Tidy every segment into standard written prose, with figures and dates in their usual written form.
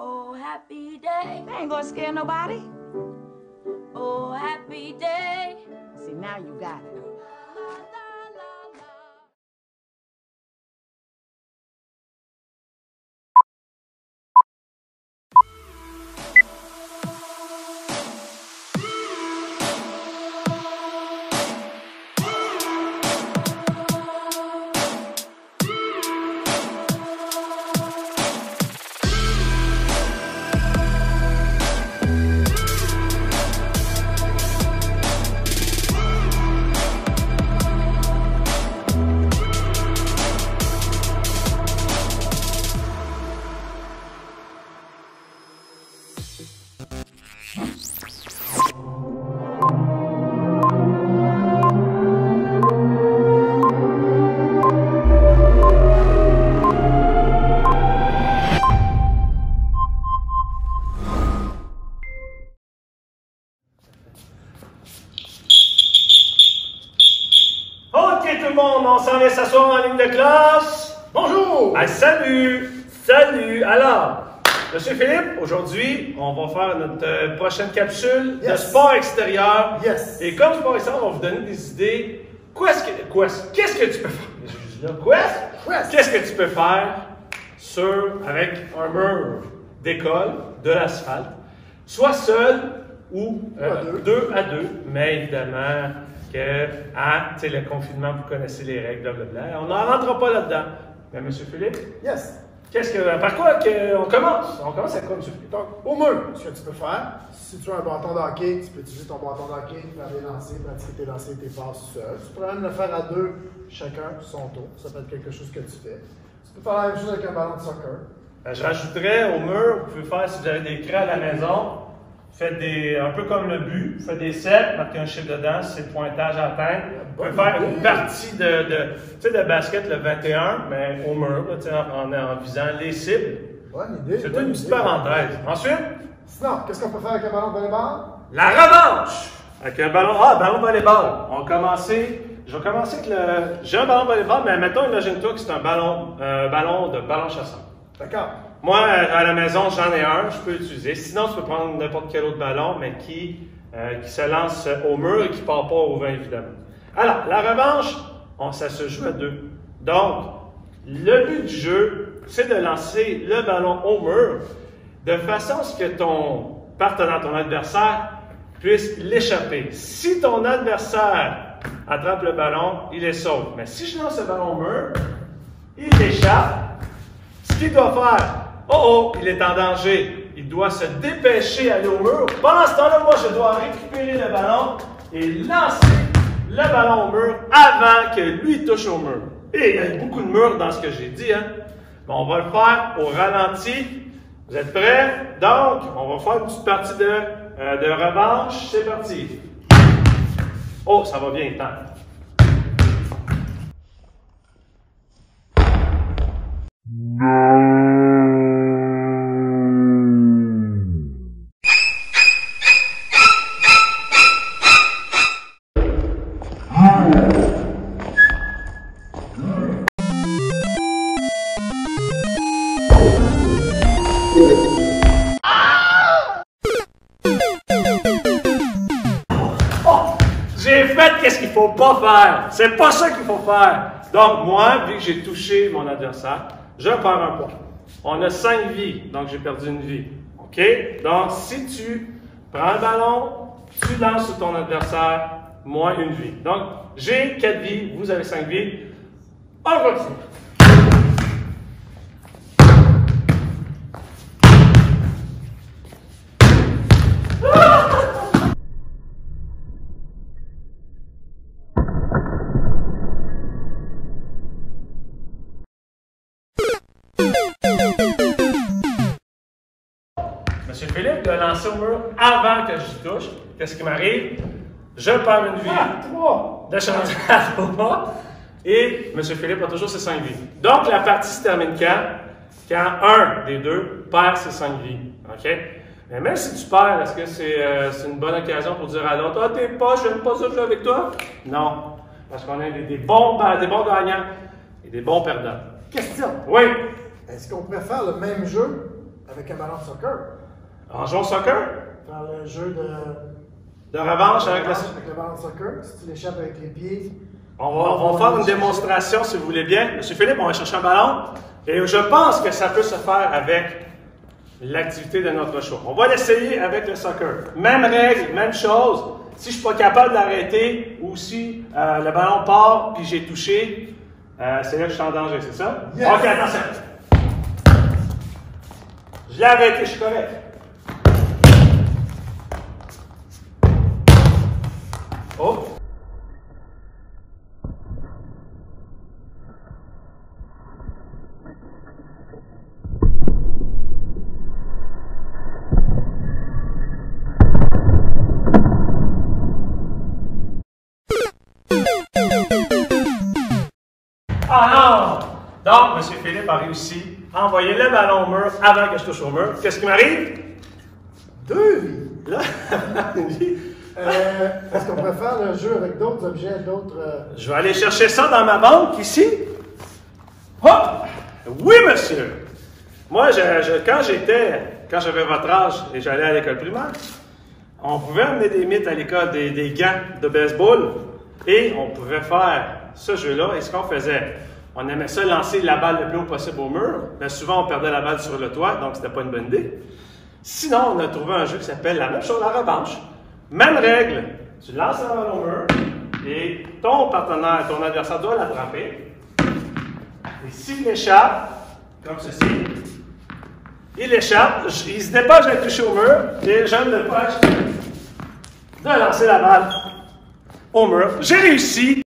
Oh, happy day. They ain't gonna scare nobody. Oh, happy day. See, now you got it. Tout le monde, on s'en vient s'asseoir en ligne de classe. Bonjour! Ah, salut! Salut! Alors, Monsieur Philippe, aujourd'hui, on va faire notre prochaine capsule de sport extérieur. Yes! Et comme sport extérieur, on va vous donner des idées. Qu'est-ce que tu peux faire? Qu'est-ce que tu peux faire avec un mur d'école, de l'asphalte, soit seul ou deux à deux, mais évidemment que le confinement, vous connaissez les règles, blablabla. On n'en rentre pas là-dedans. Mais M. Philippe? Yes! Par quoi on commence? On commence avec quoi, M. Philippe? Donc, au mur, ce que tu peux faire, si tu as un bâton de hockey, tu peux utiliser ton bâton de hockey pour aller lancer, pratiquer tes lancers et tes passes seul. Tu peux même le faire à deux, chacun son tour. Ça peut être quelque chose que tu fais. Tu peux faire la même chose avec un ballon de soccer. Je rajouterais au mur, vous pouvez faire, si vous avez des craies à la maison, faites un peu comme le but, faites des sets, marquez un chiffre dedans, c'est le pointage à atteindre. Vous pouvez faire une partie de basket le 21, mais au mur, là, en visant les cibles. Bonne idée. C'est une petite parenthèse. Ensuite? Sinon, qu'est-ce qu'on peut faire avec un ballon de volleyball? La revanche! Avec un ballon. Ballon de volleyball. Je vais commencer avec j'ai un ballon de volleyball, mais mettons, imagine-toi que c'est un ballon de ballon chasseur. D'accord. Moi, à la maison, j'en ai un, je peux l'utiliser. Sinon, tu peux prendre n'importe quel autre ballon, mais qui se lance au mur et qui ne part pas au vent, évidemment. Alors, la revanche, ça se joue à deux. Donc, le but du jeu, c'est de lancer le ballon au mur de façon à ce que ton partenaire, ton adversaire, puisse l'échapper. Si ton adversaire attrape le ballon, il est sauve. Mais si je lance le ballon au mur, il échappe. Ce qu'il doit faire, il est en danger. Il doit se dépêcher d'aller au mur. Pendant ce temps-là, moi, je dois récupérer le ballon et lancer le ballon au mur avant que lui touche au mur. Et il y a beaucoup de murs dans ce que j'ai dit. Bon, on va le faire au ralenti. Vous êtes prêts? Donc, on va faire une petite partie de revanche. C'est parti. Oh, ça va bien, temps. J'ai fait qu'est-ce qu'il ne faut pas faire. C'est pas ça qu'il faut faire. Donc, moi, vu que j'ai touché mon adversaire, je perds un point. On a 5 vies, donc j'ai perdu une vie. OK? Donc, si tu prends le ballon, tu lances sur ton adversaire, moi, une vie. Donc, j'ai 4 vies, vous avez 5 vies. On continue. Monsieur Philippe de lancer au mur avant que je touche. Qu'est-ce qui m'arrive? Je perds une vie. 3. De changer à 3. Et M. Philippe a toujours ses 5 vies. Donc, la partie se termine quand un des deux perd ses 5 vies. OK? Mais même si tu perds, est-ce que c'est une bonne occasion pour dire à l'autre: ah, t'es pas, je n'aime pas ça jouer avec toi? Non. Parce qu'on a des bons gagnants et des bons perdants. Question. Oui. Est-ce qu'on pourrait faire le même jeu avec un ballon de soccer. En jouant au soccer? Faire le jeu De revanche avec le... avec le ballon de soccer. Si tu l'échappes avec les pieds. On va faire une démonstration si vous voulez bien. Monsieur Philippe, on va chercher un ballon. Et je pense que ça peut se faire avec l'activité de notre show. On va l'essayer avec le soccer. Même règle, même chose. Si je ne suis pas capable d'arrêter ou si le ballon part puis j'ai touché, c'est là que je suis en danger, c'est ça? Yes. Ok, attention. Je l'ai arrêté, je suis correct. Oh! Ah non! Donc, M. Philippe a réussi à envoyer le ballon au mur avant que je touche au mur. Qu'est-ce qui m'arrive? 2 vies. Là, Est-ce qu'on pourrait faire le jeu avec d'autres objets, d'autres. je vais aller chercher ça dans ma banque ici. Hop! Oui, monsieur! Moi, quand j'avais votre âge et j'allais à l'école primaire, on pouvait amener des mythes à l'école, des gants de baseball, et on pouvait faire ce jeu-là. Et ce qu'on faisait, on aimait ça lancer la balle le plus haut possible au mur, mais souvent on perdait la balle sur le toit, donc c'était pas une bonne idée. Sinon, on a trouvé un jeu qui s'appelle la même chose, la revanche. Même règle, tu lances la balle au mur, et ton partenaire, ton adversaire doit l'attraper. Et s'il échappe, comme ceci, il échappe, il se dépêche de toucher au mur, et je me dépêche de lancer la balle au mur. J'ai réussi!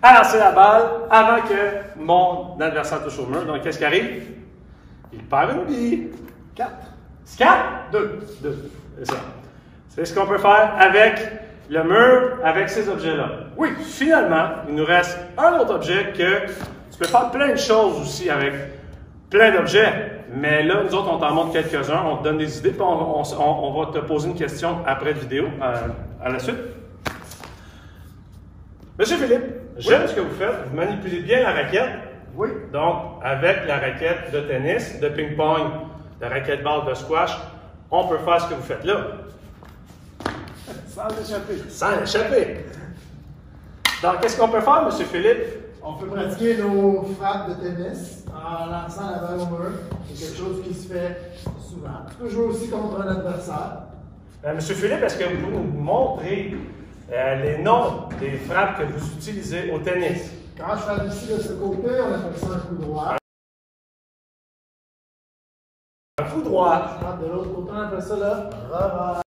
À lancer la balle avant que mon adversaire touche au mur. Donc, qu'est-ce qui arrive? Il perd une bille. 4. C'est 4? 2. C'est ça. C'est ce qu'on peut faire avec le mur, avec ces objets-là. Oui, finalement, il nous reste un autre objet que tu peux faire plein de choses aussi avec plein d'objets. Mais là, nous autres, on t'en montre quelques-uns, on te donne des idées, puis on va te poser une question après la vidéo, à la suite. Monsieur Philippe, j'aime ce que vous faites. Vous manipulez bien la raquette. Oui. Donc, avec la raquette de tennis, de ping-pong, de raquette-balle, de squash, on peut faire ce que vous faites là. Sans échapper. Sans l'échapper. Donc, qu'est-ce qu'on peut faire, M. Philippe? On peut pratiquer nos frappes de tennis en lançant la balle au mur. C'est quelque chose qui se fait souvent. Tu peux jouer aussi contre un adversaire. M. Philippe, est-ce que vous pouvez nous montrer les noms des frappes que vous utilisez au tennis? Quand je frappe ici de ce côté, on appelle ça un coup droit. Un coup droit. Je frappe de l'autre côté, on appelle ça le revers.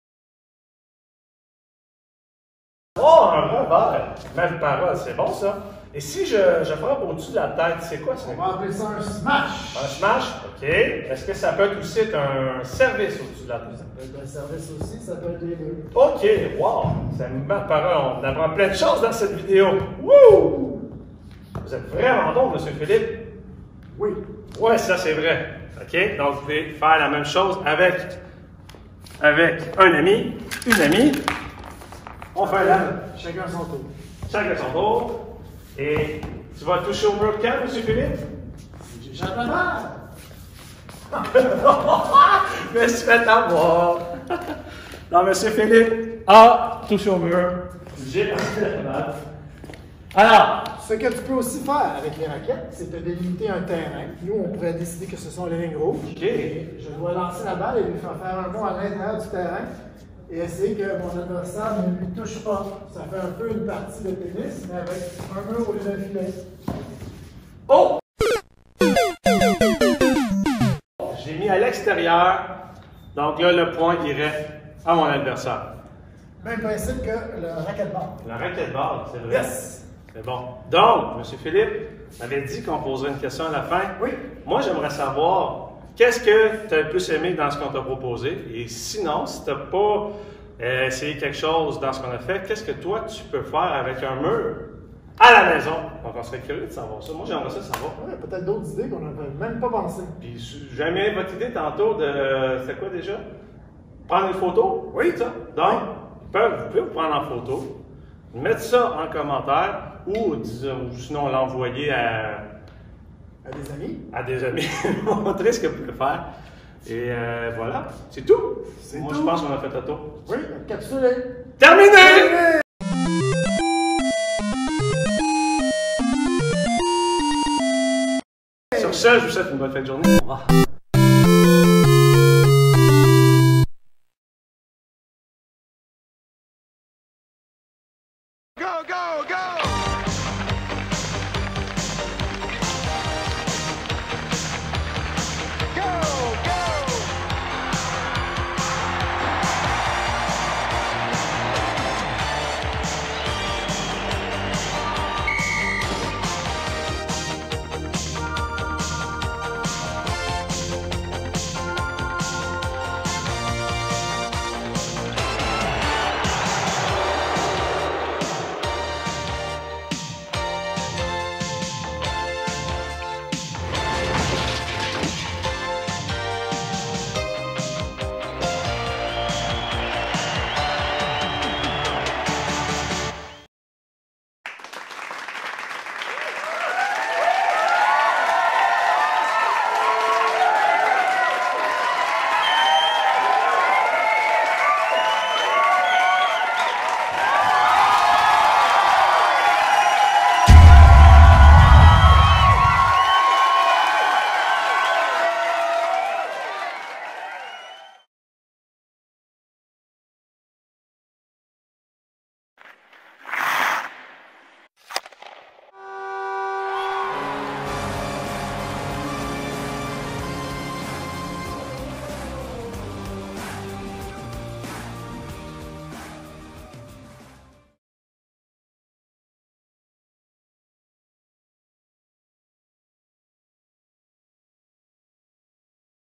Oh, un revers! Même parole, c'est bon ça. Et si je frappe au-dessus de la tête, c'est quoi ça? On va appeler ça un smash. Un smash, ok. Est-ce que ça peut être aussi un service au-dessus de la tête? Ça peut être un service aussi, ça peut être les deux. Ok, wow! C'est une belle parole. On apprend plein de choses dans cette vidéo. Wouh! Vous êtes vraiment bon, M. Philippe. Oui. Ouais, ça c'est vrai. Ok? Donc vous pouvez faire la même chose avec un ami, une amie. On fait la Chacun son tour. chacun son tour. Et tu vas toucher au mur quand, M. Philippe? J'échappe la balle. Je me suis fait avoir. Non, M. Philippe a touché au mur. J'ai lancé la balle. Alors, Ce que tu peux aussi faire avec les raquettes, c'est de délimiter un terrain. Nous, on pourrait décider que ce sont les lignes rouges. ok. Et je dois lancer la balle et lui faire un mot à l'intérieur du terrain et essayer que mon adversaire ne lui touche pas. Ça fait un peu une partie de tennis, mais avec un mur au lieu d'un filet. Oh! J'ai mis à l'extérieur. Donc là, le point irait à mon adversaire. Même principe que le racquetball. La raquette-balle, c'est vrai. Yes! C'est bon. Donc, M. Philippe avait dit qu'on poserait une question à la fin. Oui. Moi, j'aimerais savoir, qu'est-ce que tu as le plus aimé dans ce qu'on t'a proposé? Et sinon, si tu n'as pas essayé quelque chose dans ce qu'on a fait, qu'est-ce que toi, tu peux faire avec un mur à la maison? Donc, on serait curieux de savoir ça. Moi, j'aimerais ça savoir. Ouais, peut-être d'autres idées qu'on n'avait même pas pensé. Puis, j'ai aimé votre idée tantôt de... C'est quoi déjà? Prendre une photo? Oui, ça. Donc, vous pouvez vous prendre en photo, mettre ça en commentaire, ou sinon l'envoyer À des amis? à des amis, montrer ce que vous pouvez faire. Et voilà, c'est tout. C'est Moi, tout. je pense qu'on a fait le tour. Oui, capsulé. Terminé! Sur ce, je vous souhaite une bonne fin de journée. Au revoir.